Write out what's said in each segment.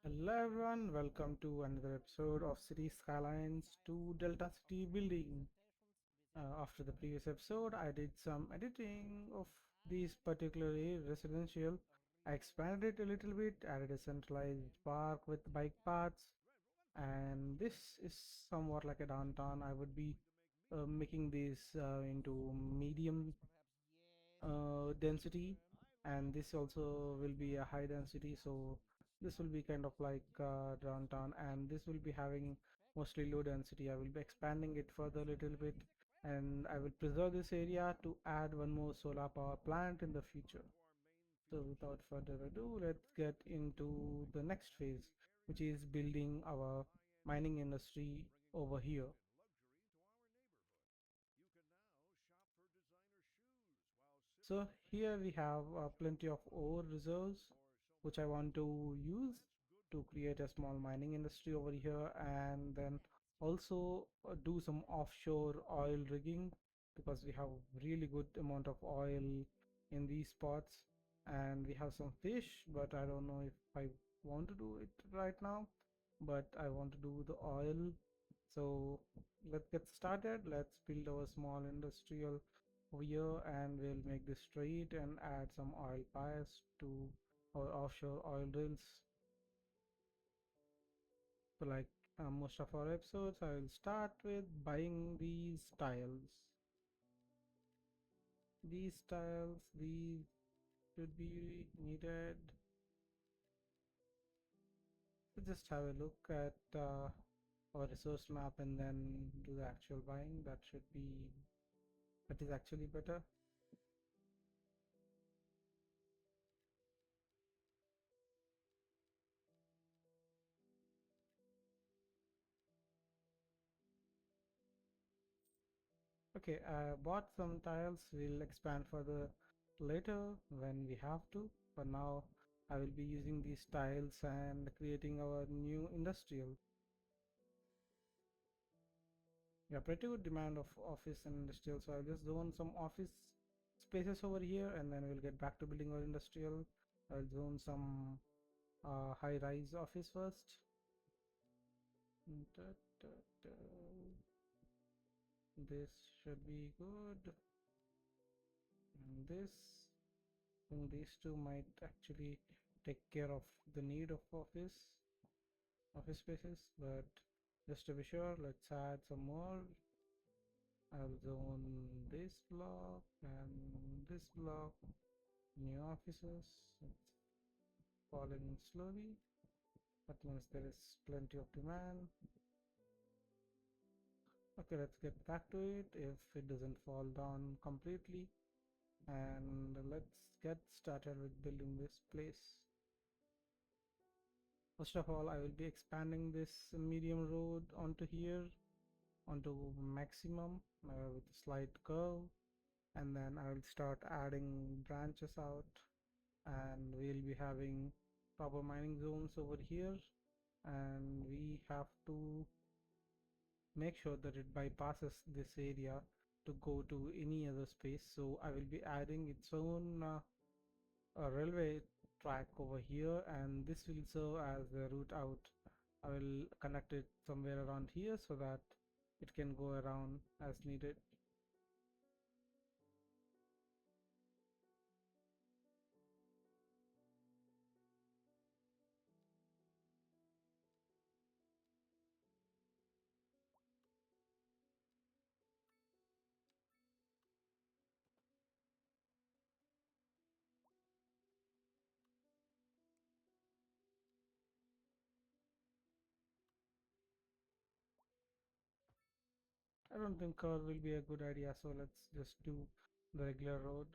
Hello everyone, welcome to another episode of City Skylines to Delta City Building. After the previous episode, I did some editing of this particular residential. I expanded it a little bit, added a centralized park with bike paths, and this is somewhat like a downtown. I would be making this into medium density, and this also will be a high density, so this will be kind of like downtown, and this will be having mostly low density. I will be expanding it further a little bit, and I will preserve this area to add one more solar power plant in the future. So without further ado, let's get into the next phase, which is building our mining industry over here. So here we have plenty of ore reserves, which I want to use to create a small mining industry over here, and then also do some offshore oil rigging because we have really good amount of oil in these spots, and we have some fish, but I don't know if I want to do it right now, but I want to do the oil. So let's get started. Let's build our small industrial over here, and we'll make this straight and add some oil pipes to our offshore oil drills. So like most of our episodes, I will start with buying these should be needed. So just have a look at our resource map and then do the actual buying. That is actually better. Okay, I bought some tiles. We'll expand further later when we have to. For now, I will be using these tiles and creating our new industrial. Yeah, pretty good demand of office and industrial. So I'll just zone some office spaces over here, and then we'll get back to building our industrial. I'll zone some high-rise office first. Da, da, da. This should be good. And this. And these two might actually take care of the need of office spaces, but just to be sure, let's add some more. I'll zone this block and this block, new offices. It's falling slowly. That means there is plenty of demand. Okay, let's get back to it if it doesn't fall down completely, and let's get started with building this place. First of all, I will be expanding this medium road onto here, onto maximum with a slight curve, and then I will start adding branches out, and we'll be having proper mining zones over here, and we have to make sure that it bypasses this area to go to any other space. So I will be adding its own a railway track over here, and this will serve as the route out. I will connect it somewhere around here so that it can go around as needed. I don't think curve will be a good idea, so let's just do the regular road.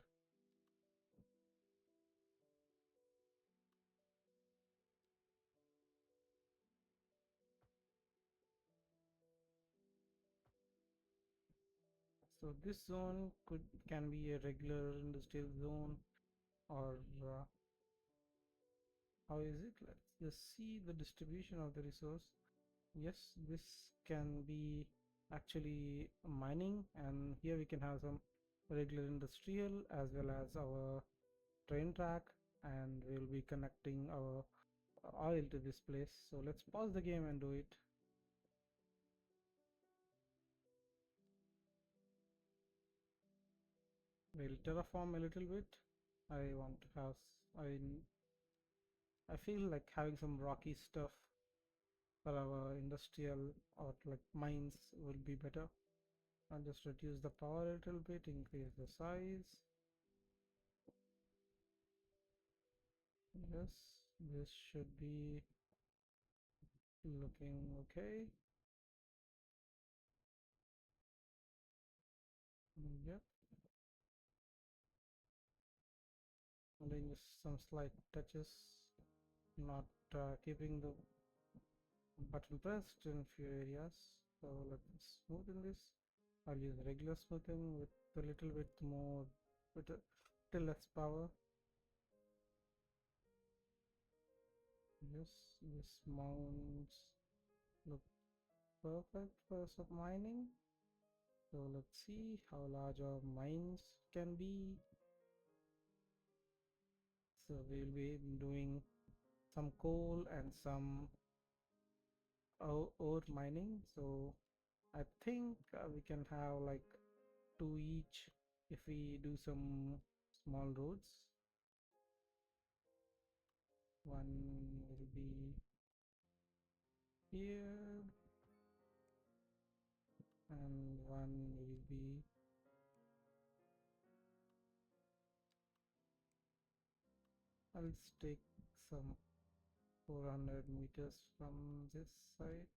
So this zone can be a regular industrial zone, or how is it? Let's just see the distribution of the resource. Yes, this can be actually mining, and here we can have some regular industrial as well as our train track, and we'll be connecting our oil to this place. So let's pause the game and do it. We'll terraform a little bit. I want to have I feel like having some rocky stuff for our industrial or like mines will be better. I'll just reduce the power a little bit, increase the size. Yes, this should be looking okay. Yep, doing some slight touches, not keeping the button pressed in few areas. So let's smoothen this. I'll use regular smoothing with a little bit more, with a little less power. Yes, this mounts look perfect for some mining. So let's see how large our mines can be. So we'll be doing some coal and some ore mining. So I think we can have like two each if we do some small roads. One will be here and one will be, I'll take some 400 meters from this side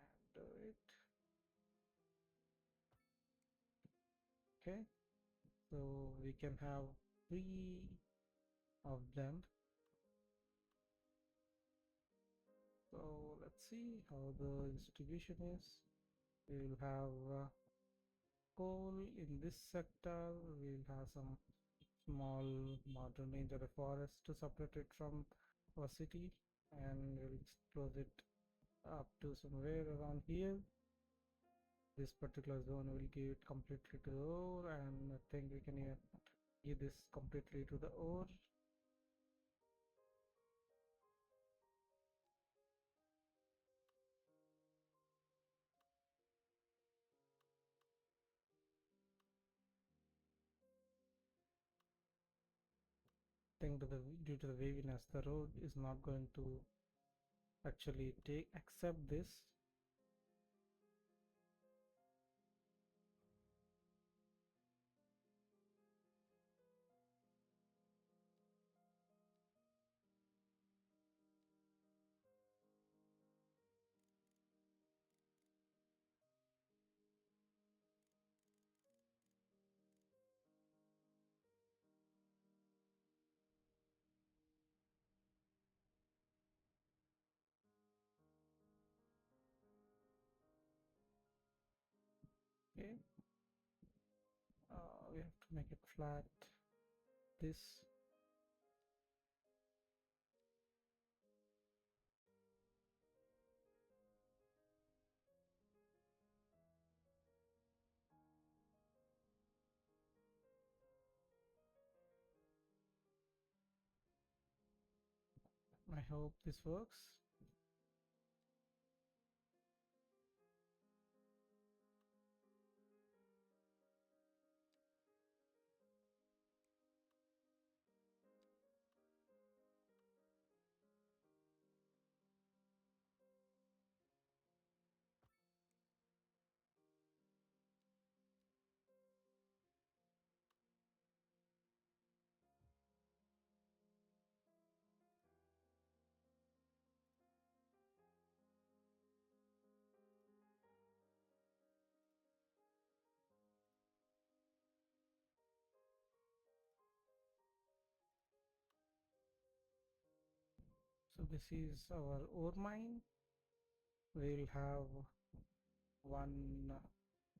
and do it. Okay, so we can have 3 of them. So let's see how the distribution is. We will have coal in this sector. We'll have some small mountain range or a forest to separate it from our city, and we'll close it up to somewhere around here. This particular zone will give it completely to the ore, and I think we can even give this completely to the ore. Think to the due to the waviness, the road is not going to actually take accept this. Okay, we have to make it flat. This I hope this works. So this is our ore mine. We'll have one,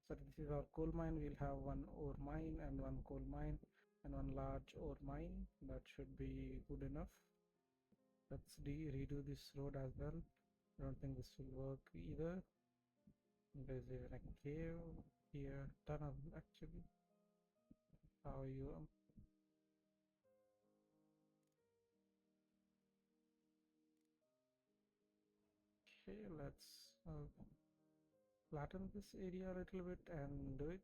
sorry, this is our coal mine. We'll have one ore mine and one coal mine and one large ore mine. That should be good enough. Let's redo this road as well. I don't think this will work either. There's even a cave here, tunnel actually. How you Okay, let's flatten this area a little bit and do it.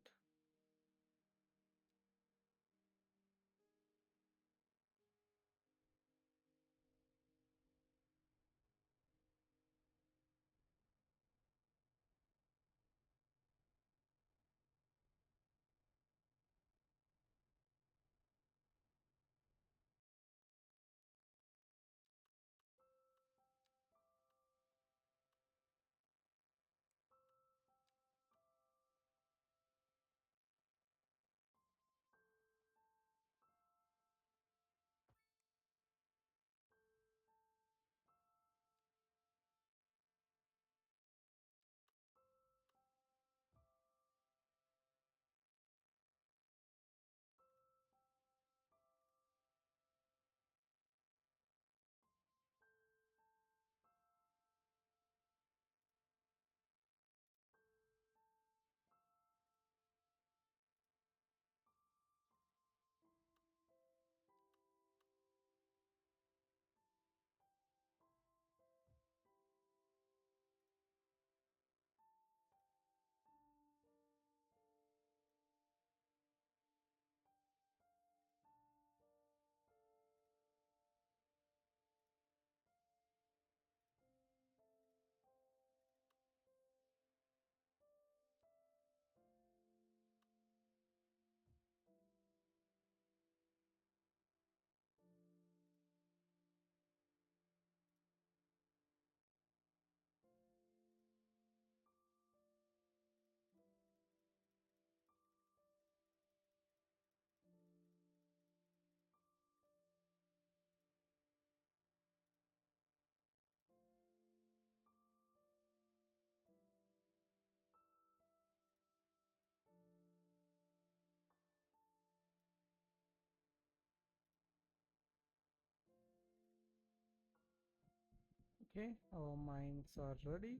Okay, our mines are ready.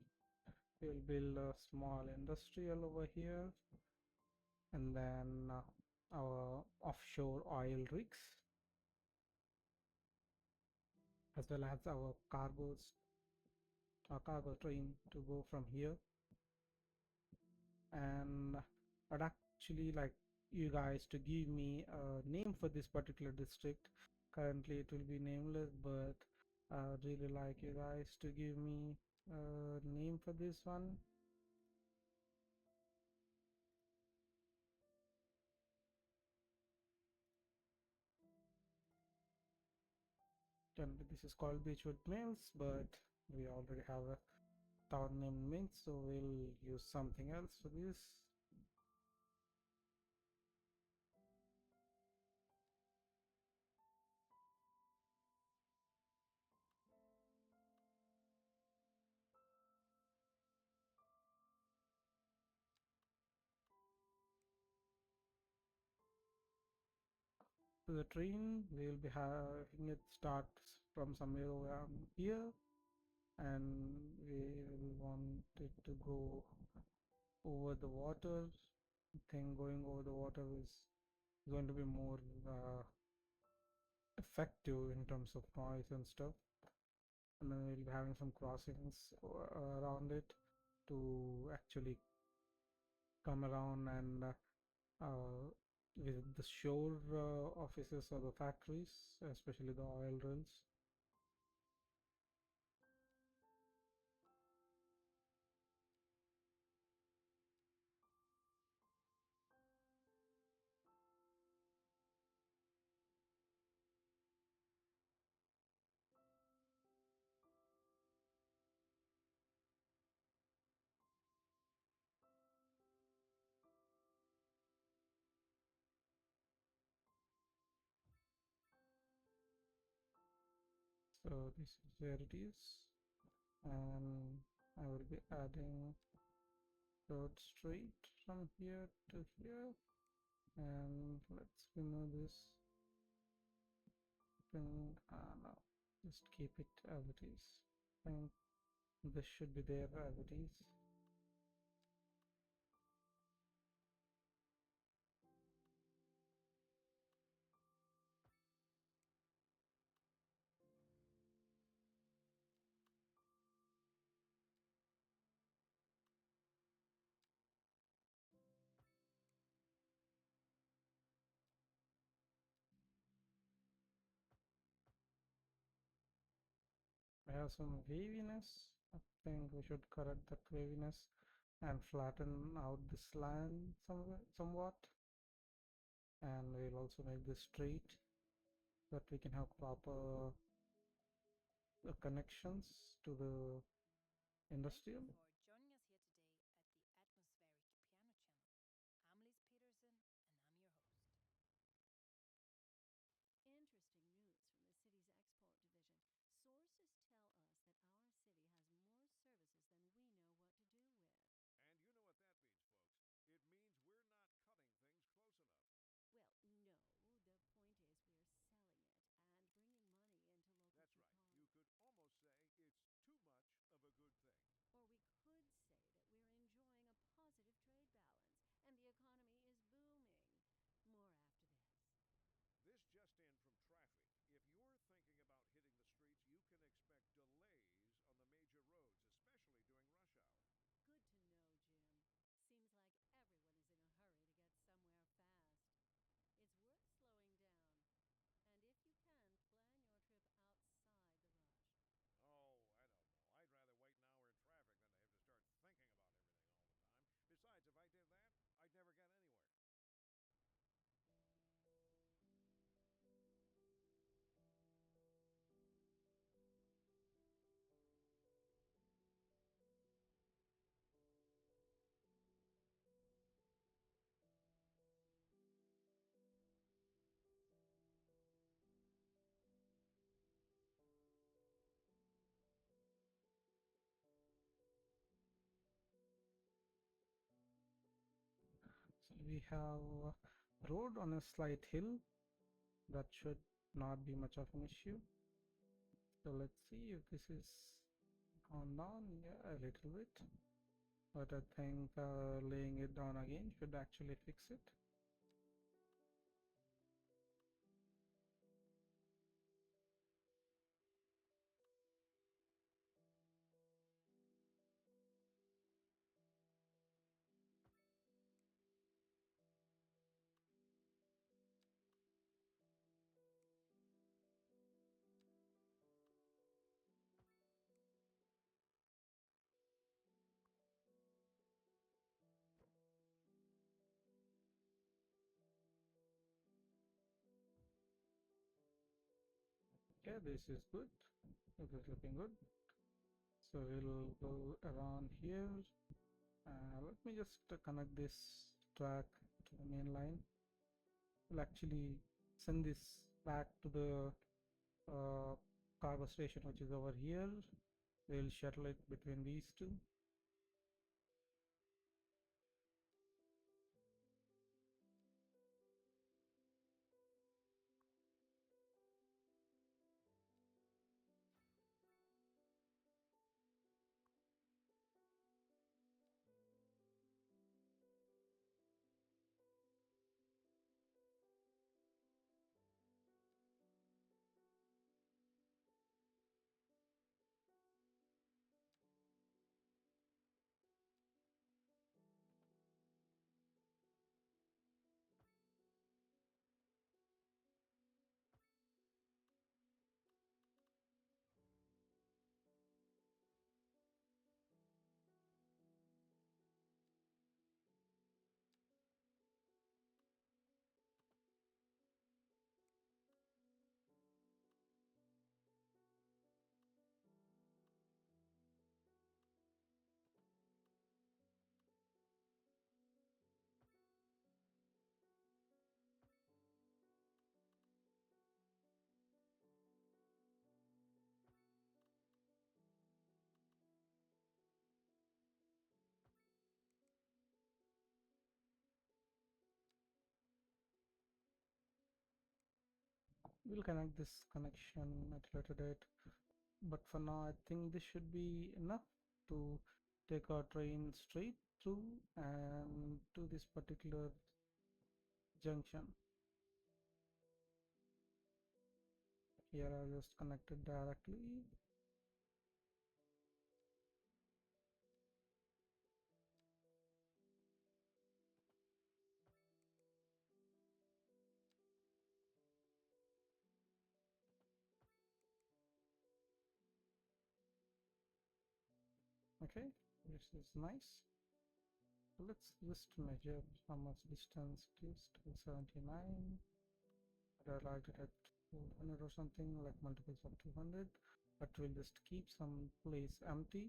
We'll build a small industrial over here, and then our offshore oil rigs, as well as our cargo train to go from here. And I'd actually like you guys to give me a name for this particular district. Currently, it will be nameless, but I'd really like you guys to give me a name for this one. Currently, this is called Beechwood Mills, but we already have a town named Mint, so we'll use something else for this. So the train, we'll be having it start from somewhere around here, and we will want it to go over the water. I think going over the water is going to be more effective in terms of noise and stuff. And then we'll be having some crossings around it to actually come around and visit the shore offices or the factories, especially the oil drills. So this is where it is, and I will be adding road straight from here to here, and let's remove this thing. No, just keep it as it is. And this should be there as it is. I have some waviness. I think we should correct that waviness and flatten out this line somewhat. And we'll also make this straight so that we can have proper connections to the industrial. Thank you for joining us here today at the Atmospheric Piano Channel. I'm Liz Peterson and I'm your host. Interesting news from the city's export division. Sources tell us that our city has more services than we know what to do with. And you know what that means, folks. It means we're not cutting things close enough. Well, no, the point is we're selling it and bringing money into local That's right. You economy. could almost say it's too much of a good thing. Or we could say that we're enjoying a positive trade balance and the economy is booming. More after this. This just in from traffic. If you're thinking about hitting the streets, you can expect delays on the major roads, especially during rush hour. Good to know, Jim. Seems like everyone is in a hurry to get somewhere fast. It's worth slowing down. And if you can, plan your trip outside the rush. Oh, I don't know. I'd rather wait an hour in traffic than to have to start thinking about everything all the time. Besides, if I did that, I'd never get anywhere. So we have a road on a slight hill. That should not be much of an issue. So let's see if this is gone down. Yeah, a little bit. But I think laying it down again should actually fix it. Yeah, this is good. This is looking good. So we'll go around here. Let me just connect this track to the main line. We'll actually send this back to the cargo station, which is over here. We'll shuttle it between these two. We'll connect this connection at a later date, but for now I think this should be enough to take our train straight through and to this particular junction. Here I just connected directly. Okay, this is nice. So let's just measure how much distance it is. 279. I liked it at 200 or something, like multiples of 200, but we'll just keep some place empty.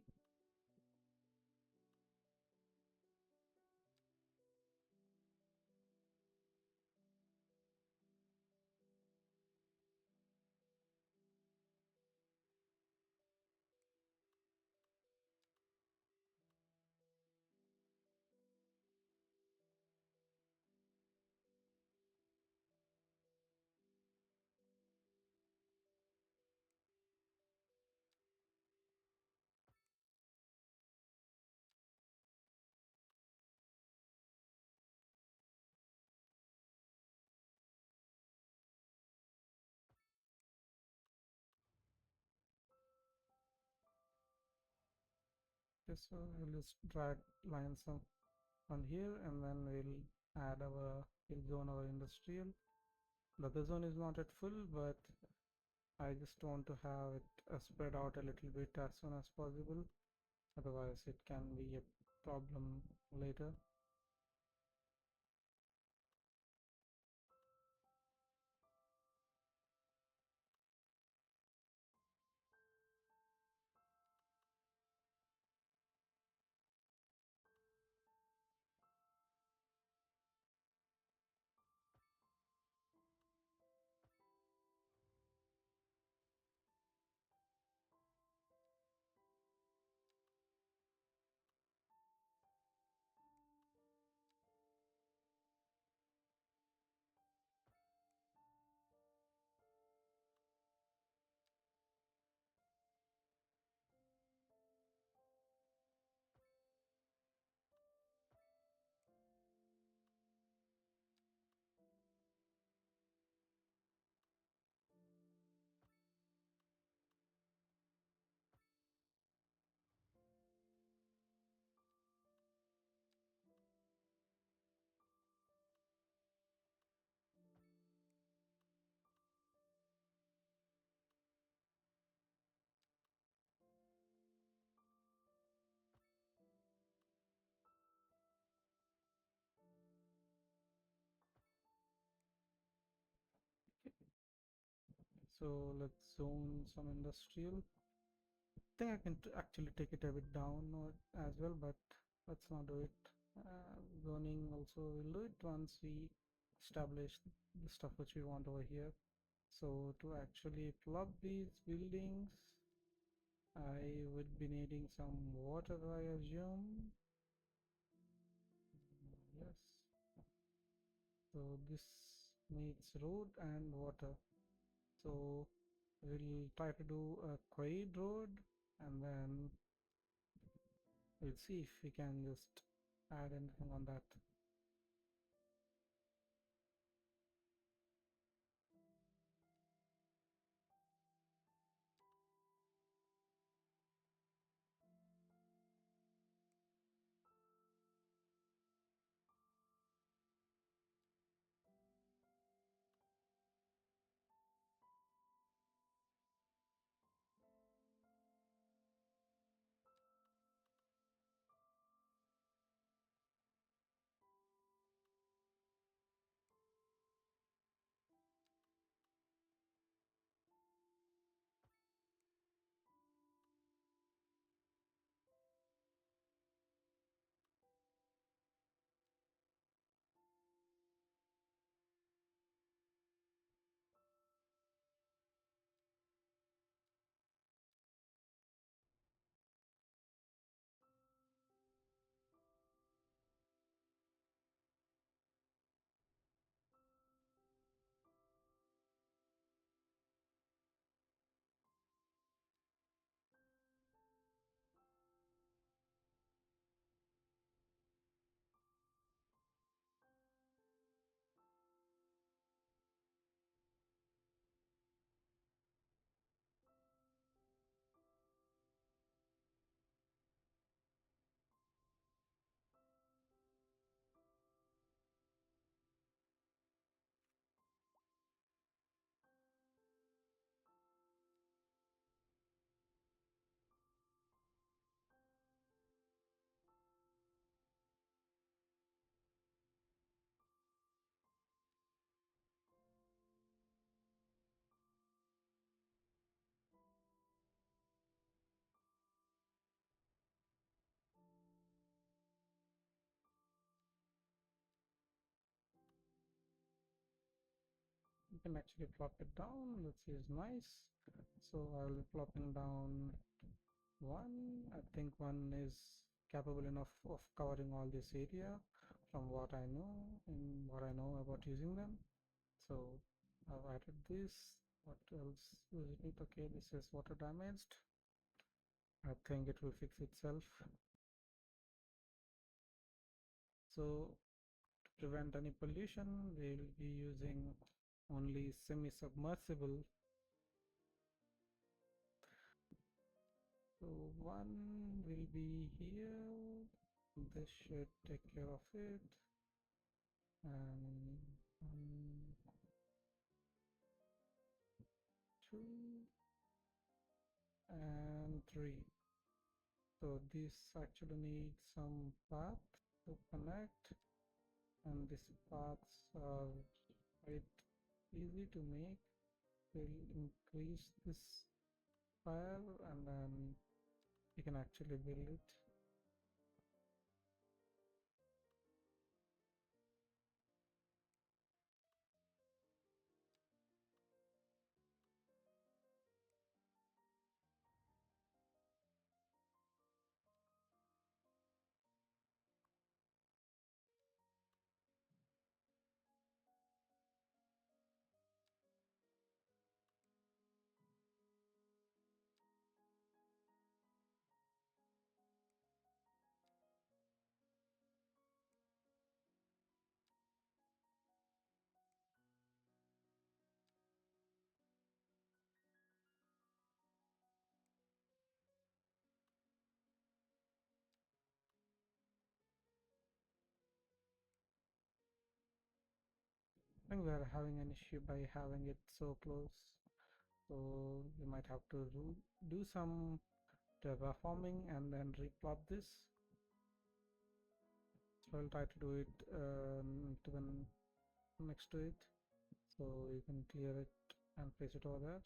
Okay, so we'll just drag lines on here, and then we'll we'll zone our industrial. The other zone is not at full, but I just want to have it spread out a little bit as soon as possible. Otherwise, it can be a problem later. So let's zone some industrial. I think I can actually take it a bit down as well, but let's not do it. Zoning also, we'll do it once we establish the stuff which we want over here. So to actually plug these buildings, I would be needing some water, I assume. Yes. So this needs road and water. So we'll try to do a quad road, and then we'll see if we can just add anything on that. can actually plop it down. Let's see, it's nice. So I'll be plopping down one. I think one is capable enough of covering all this area from what I know and what I know about using them. So I've added this. What else is it? Okay, this is water damaged. I think it will fix itself. So to prevent any pollution, we will be using only semi-submersible. So one will be here. This should take care of it. And two and three. So this actually needs some path to connect, and these paths are quite easy to make. We'll increase this fire and then you can actually build it. I think we are having an issue by having it so close. So we might have to do some terraforming and then replot this. So I'll try to do it to the next to it. So you can clear it and place it over there.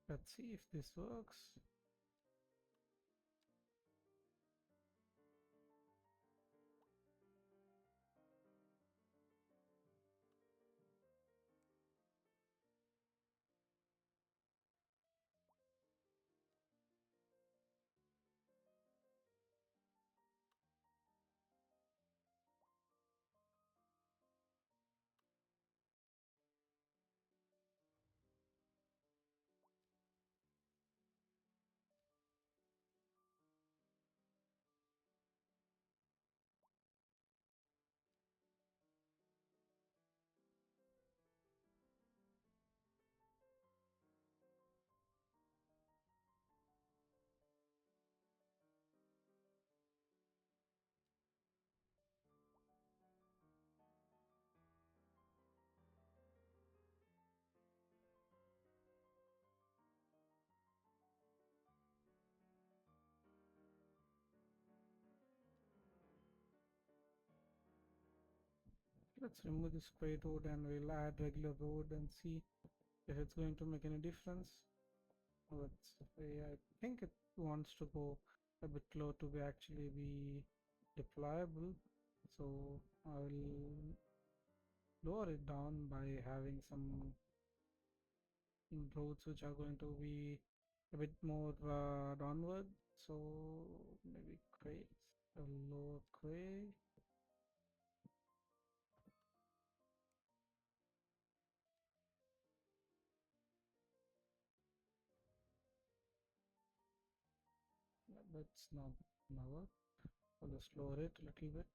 Let's see if this works. Let's remove this gray road and we'll add regular road and see if it's going to make any difference. Let's say I think it wants to go a bit low to be actually be deployable. So I'll lower it down by having some roads which are going to be a bit more downward. So maybe gray, a lower gray. That's not now. I'll just lower it a little bit.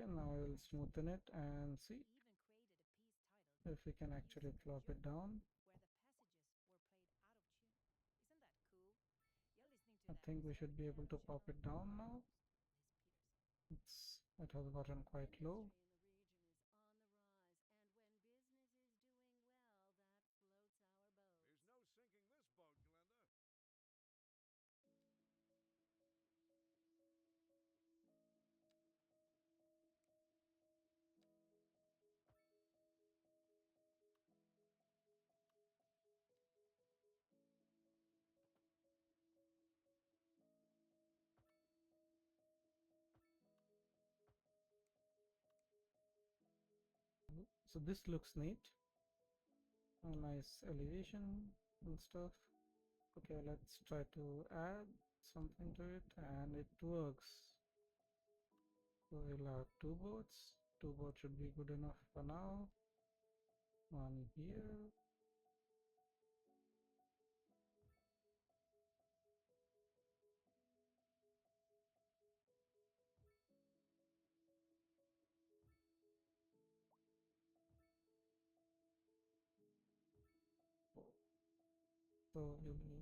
Okay, now I will smoothen it and see He even created a piece titled if we can A actually Musical plop it Journey, down. where the passages were played out of tune. Isn't that cool? You're listening to I the think we should Atmospheric be able Piano to pop Channel. it down I'm now. your host, Alice Peterson. It has gotten quite low. Industry in the region is on the rise, and when business is doing well, that floats our There's boats. no sinking this boat, Glenda. So this looks neat. A nice elevation and stuff. Okay, let's try to add something to it, and it works. So we'll have two boats. Two boats should be good enough for now. One here. So we'll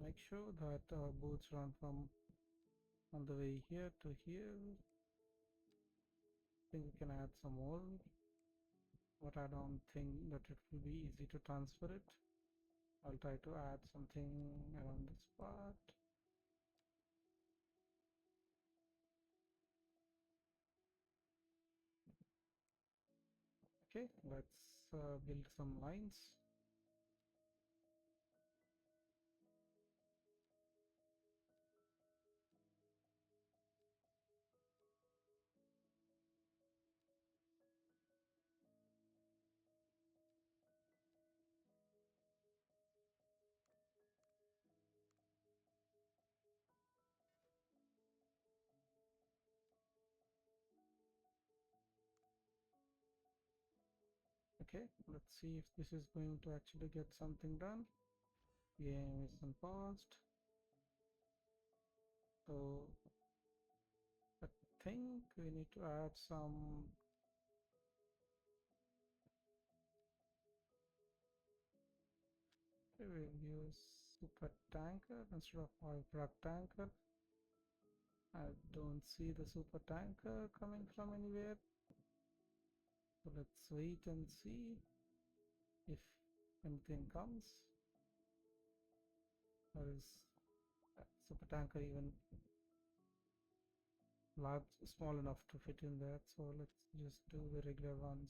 make sure that our boats run from on the way here to here. I think we can add some more, but I don't think that it will be easy to transfer it. I'll try to add something around this part. Okay, let's build some lines. Okay, let's see if this is going to actually get something done. Game is unpaused. So I think we need to add some. We will use super tanker instead of oil truck tanker. I don't see the super tanker coming from anywhere. So let's wait and see if anything comes. Or is that super tanker even large, small enough to fit in there? So let's just do the regular ones.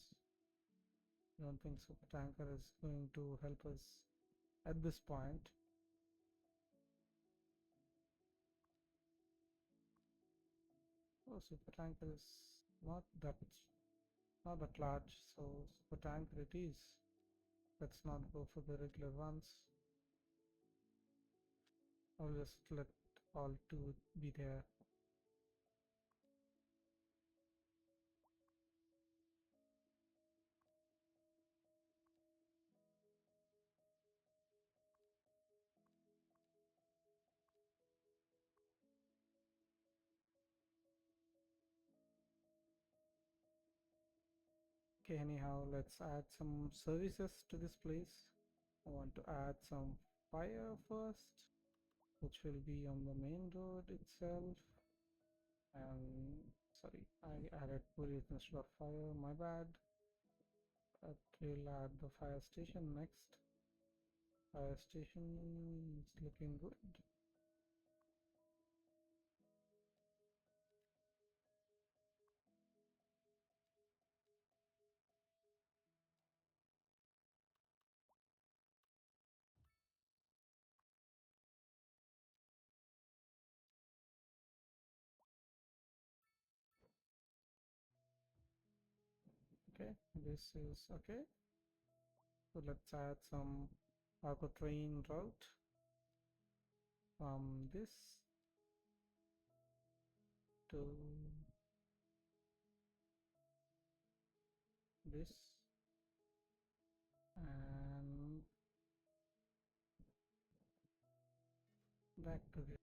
I don't think super tanker is going to help us at this point. Oh, super tanker is not that large, so super tanker it is. Let's not go for the regular ones. I'll just let all two be there. Okay, anyhow, let's add some services to this place. I want to add some fire first, which will be on the main road itself. And sorry, I added police instead of fire, my bad. But we'll add the fire station next. Fire station is looking good. Okay, this is okay. So let's add some cargo train route from this to this and back to this.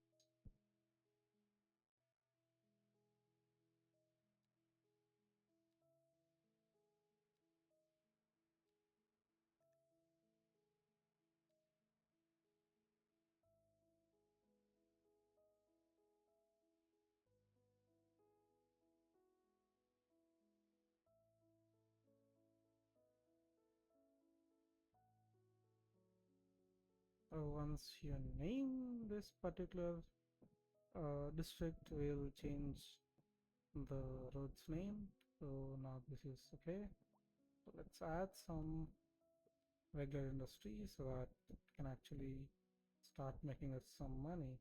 Once you name this particular district, we'll change the road's name. So now this is okay. So let's add some regular industry so that it can actually start making us some money.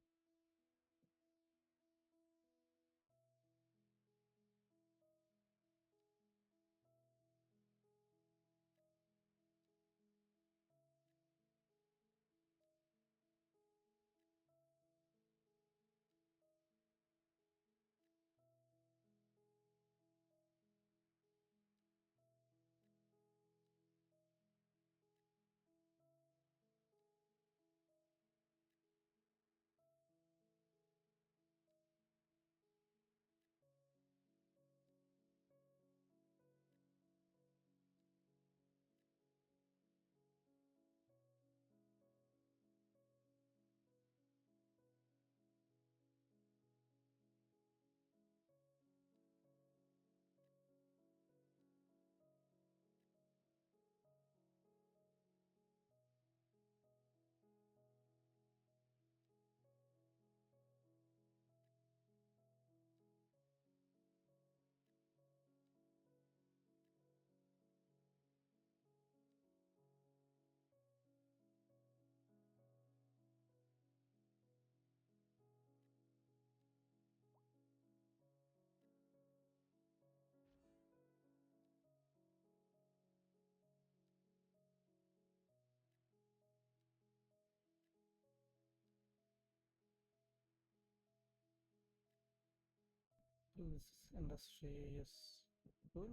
This industry is good.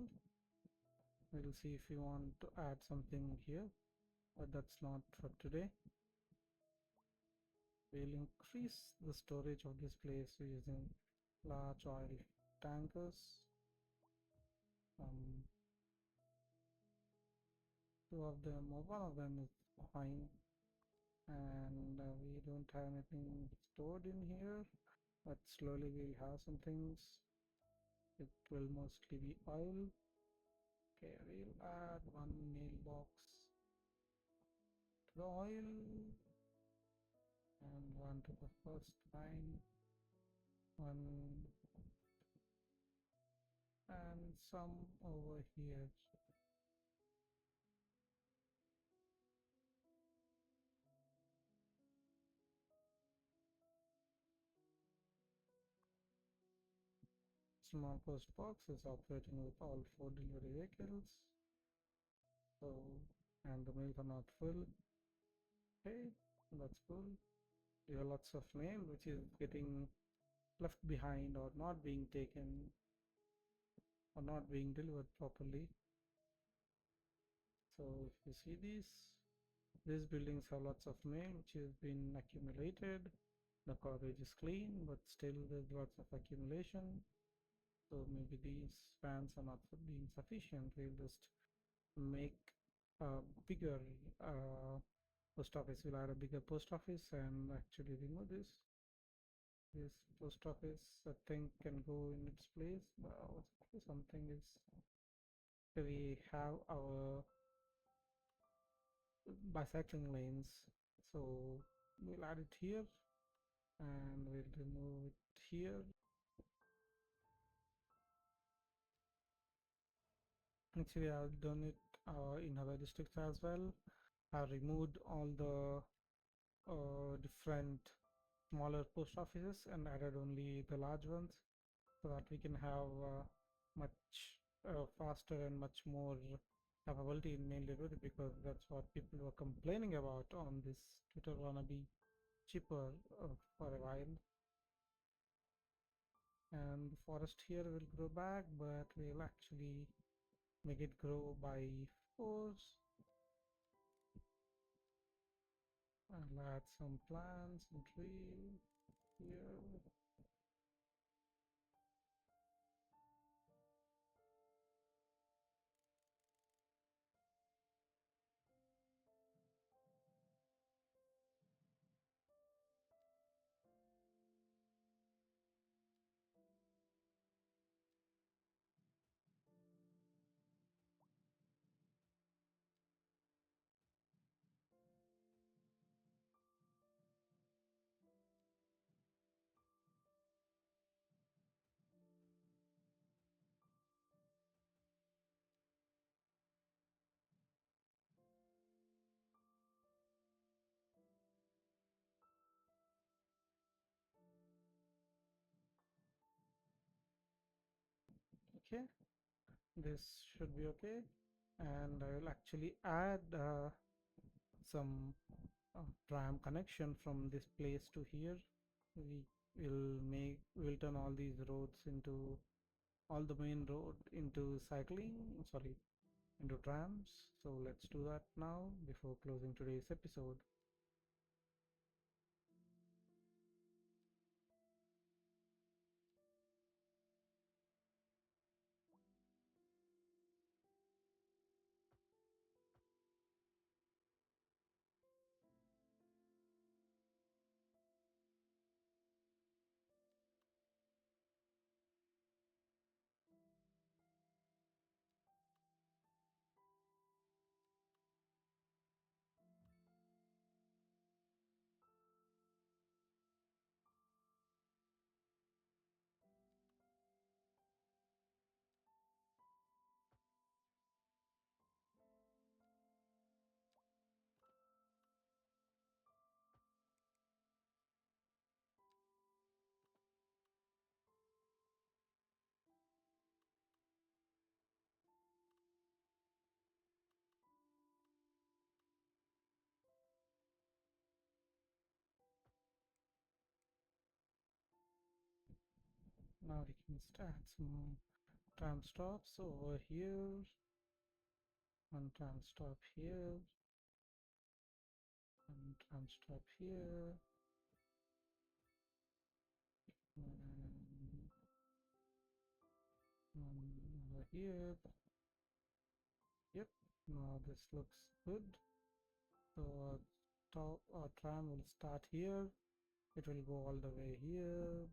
We'll see if we want to add something here, but that's not for today. We'll increase the storage of this place using large oil tankers. Um, Two of them, or one of them is fine, and we don't have anything stored in here, but slowly we'll have some things. It will mostly be oil. Okay, we'll add one mailbox to the oil and one to the first line, one and some over here. Small post box is operating with all 4 delivery vehicles. So, and the mails are not full. Okay, that's cool. We have lots of mail which is getting left behind or not being taken or not being delivered properly. So if you see these buildings have lots of mail which has been accumulated. The garbage is clean, but still there's lots of accumulation. So maybe these fans are not being sufficient. We'll just make a bigger post office. We'll add a bigger post office and actually remove this. This post office, I think, can go in its place. Something is, we have our bicycling lanes, so we'll add it here and we'll remove it here. Actually, I've done it in other districts as well. I've removed all the different smaller post offices and added only the large ones so that we can have much faster and much more capability in mail delivery, because that's what people were complaining about on this Twitter wanna be cheaper for a while. And the forest here will grow back, but we'll actually make it grow by force. I'll add some plants and trees here. Okay, this should be okay. And I will actually add some tram connection from this place to here. We'll turn all these roads into all the main road into cycling, sorry, into trams. So let's do that now before closing today's episode. Now we can start some tram stops over here, one tram stop here, one tram stop here, and one over here. Yep, now this looks good. So our tram will start here. It will go all the way here.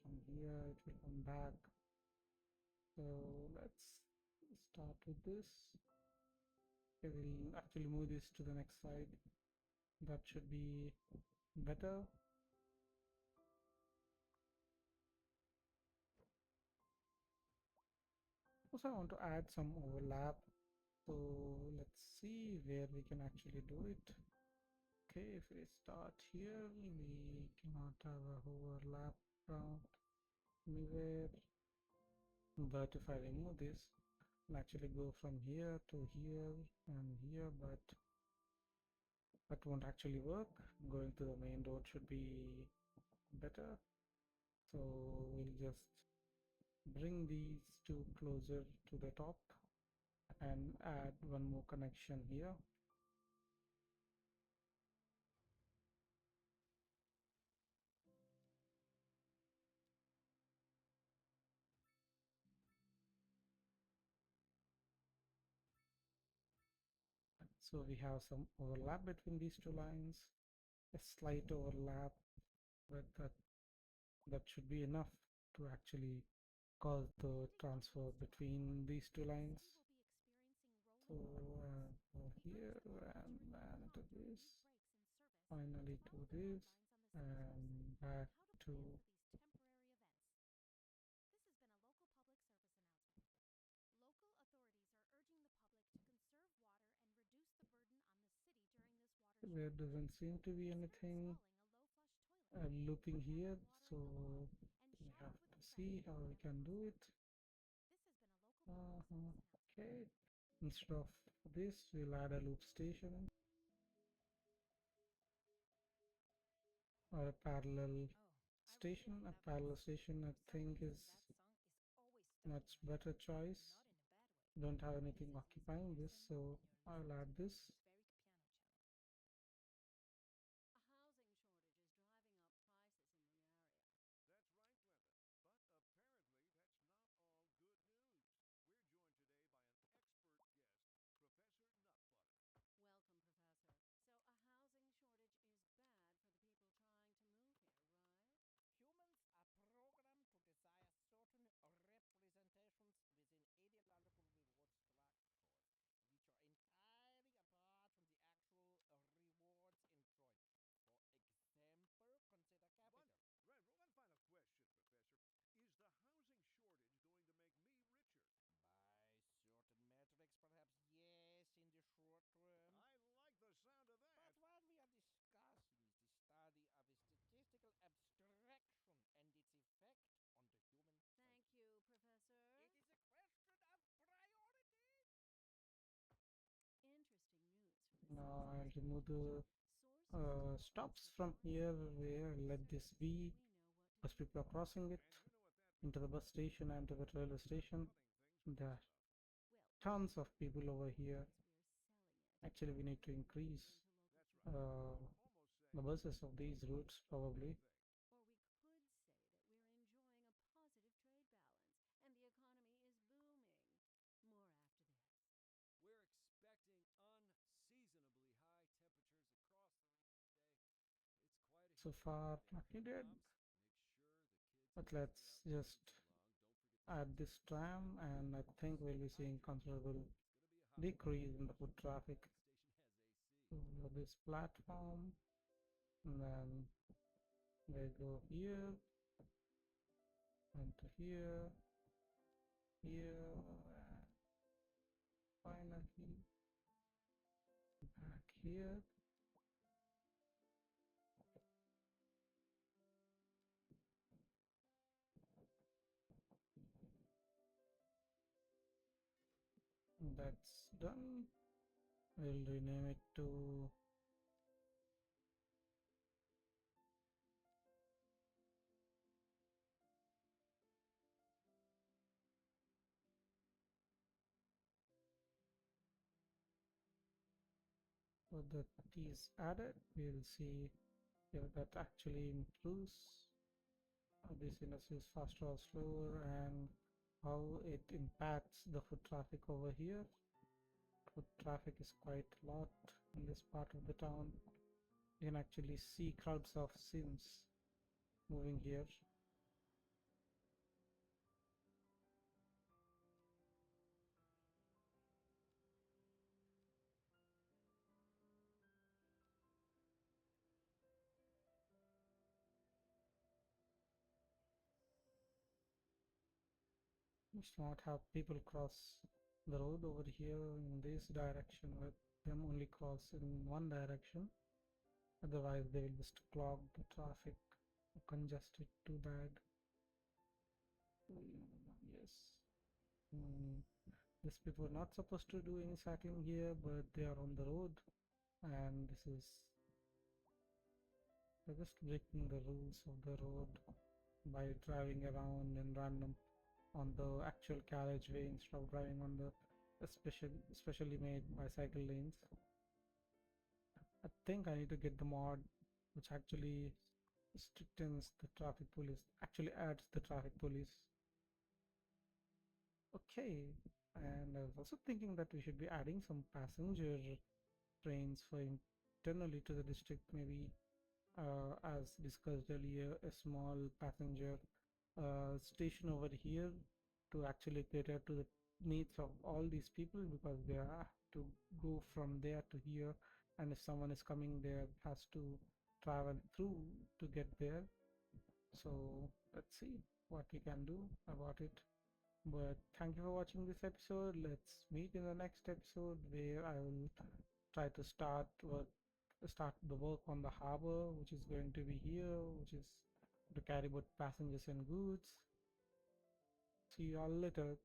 From here, it will come back. So let's start with this. Okay, we'll actually move this to the next side. That should be better. Also, I want to add some overlap. So let's see where we can actually do it. Okay, if we start here, we cannot have a overlap around anywhere. But if I remove this, I'll actually go from here to here and here, but that won't actually work. Going to the main road should be better. So we'll just bring these two closer to the top and add one more connection here. So we have some overlap between these two lines, a slight overlap, but that should be enough to actually cause the transfer between these two lines. So go here and then to this, finally to this, and back to there doesn't seem to be anything looping here, so we have to see how we can do it. Okay, instead of this, we'll add a loop station or a parallel station. A parallel station, I think, is much better choice. Don't have anything occupying this, so I'll add this. I'll remove the Sources tell us stops that from once here we get where to the let this surface, be, we know what to because do. people are crossing it And you know what that into the means. bus station and to the railway station. Running things There are will loosen up. Well, tons of usually people over that here. means we're selling it, Actually, we need to turning it increase into local That's food. right. uh, You could almost say the buses of these it's routes a good probably. thing. Or we could say that we're enjoying a positive trade balance and the economy is booming. More after this. We're expecting unseasonably high temperatures across the region today. It's quite a So heat wave far, today. nothing did. Moms, make sure the kids But don't stay let's out in the sun just too long. Don't forget to add this sunscreen. tram, and I think we'll be seeing Hydrate. considerable It's going to be a hot one. decrease in the Make foot sure traffic that station has AC. to this platform. And then they go here and to here, here, and finally back here. That's done. We'll rename it to so that is added. We'll see if that actually improves this industry is faster or slower and how it impacts the foot traffic over here. Foot traffic is quite a lot in this part of the town. You can actually see crowds of Sims moving here. We should not have people cross the road over here in this direction, let them only cross in one direction. Otherwise, they will just clog the traffic, congest it too bad. Yes. Mm, these people are not supposed to do any cycling here, but they are on the road, and this is they're just breaking the rules of the road by driving around in random on the actual carriageway instead of driving on the specially made bicycle lanes. I think I need to get the mod which actually strictens the traffic police, actually adds the traffic police. Okay, and I was also thinking that we should be adding some passenger trains for internally to the district, maybe as discussed earlier, a small passenger station over here to actually cater to the needs of all these people, because they have to go from there to here, and if someone is coming there has to travel through to get there. So let's see what we can do about it. But thank you for watching this episode. Let's meet in the next episode where I will try to start the work on the harbor, which is going to be here, which is to carry both passengers and goods. See you all later.